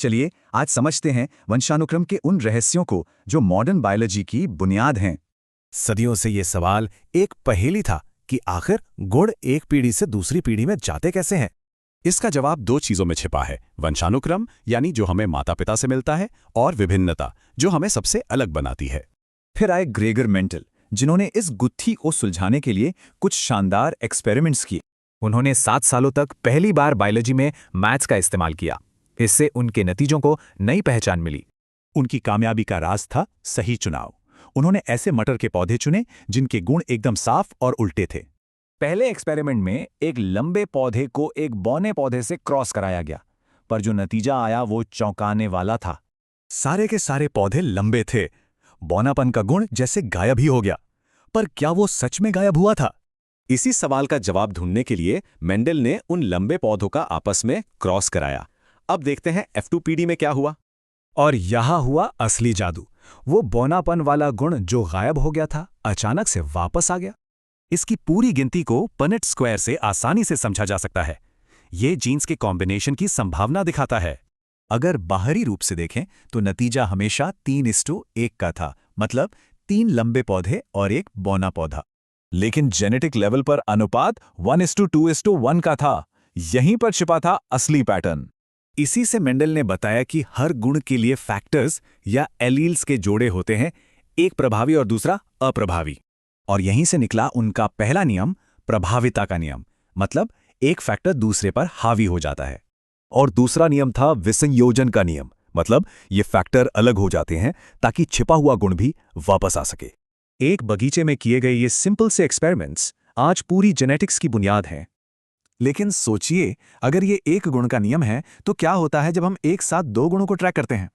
चलिए आज समझते हैं वंशानुक्रम के उन रहस्यों को जो मॉडर्न बायोलॉजी की बुनियाद हैं। सदियों से ये सवाल एक पहेली था कि आखिर गुण एक पीढ़ी से दूसरी पीढ़ी में जाते कैसे हैं। इसका जवाब दो चीजों में छिपा है, वंशानुक्रम यानी जो हमें माता पिता से मिलता है, और विभिन्नता जो हमें सबसे अलग बनाती है। फिर आए ग्रेगर मेंडल, जिन्होंने इस गुत्थी को सुलझाने के लिए कुछ शानदार एक्सपेरिमेंट्स किए। उन्होंने 7 सालों तक पहली बार बायोलॉजी में मैथ्स का इस्तेमाल किया। इससे उनके नतीजों को नई पहचान मिली। उनकी कामयाबी का राज था सही चुनाव। उन्होंने ऐसे मटर के पौधे चुने जिनके गुण एकदम साफ और उल्टे थे। पहले एक्सपेरिमेंट में एक लंबे पौधे को एक बौने पौधे से क्रॉस कराया गया, पर जो नतीजा आया वो चौंकाने वाला था। सारे के सारे पौधे लंबे थे। बौनापन का गुण जैसे गायब ही हो गया। पर क्या वो सच में गायब हुआ था? इसी सवाल का जवाब ढूंढने के लिए मेंडल ने उन लंबे पौधों का आपस में क्रॉस कराया। अब देखते हैं F2 पीढ़ी में क्या हुआ। और यहाँ हुआ असली जादू। वो बौनापन वाला गुण जो गायब हो गया था अचानक से वापस आ गया। इसकी पूरी गिनती को पनेट स्क्वायर से आसानी से समझा जा सकता है। ये जीन्स के कॉम्बिनेशन की संभावना दिखाता है। अगर बाहरी रूप से देखें तो नतीजा हमेशा 3:1 का था, मतलब 3 लंबे पौधे और एक बौना पौधा। लेकिन जेनेटिक लेवल पर अनुपात 1:2:1 का था। यहीं पर छिपा था असली पैटर्न। इसी से मेंडल ने बताया कि हर गुण के लिए फैक्टर्स या एलील्स के जोड़े होते हैं, एक प्रभावी और दूसरा अप्रभावी। और यहीं से निकला उनका पहला नियम, प्रभाविता का नियम, मतलब एक फैक्टर दूसरे पर हावी हो जाता है। और दूसरा नियम था विसंयोजन का नियम, मतलब ये फैक्टर अलग हो जाते हैं ताकि छिपा हुआ गुण भी वापस आ सके। एक बगीचे में किए गए ये सिंपल से एक्सपेरिमेंट्स आज पूरी जेनेटिक्स की बुनियाद हैं। लेकिन सोचिए, अगर ये एक गुण का नियम है तो क्या होता है जब हम एक साथ 2 गुणों को ट्रैक करते हैं।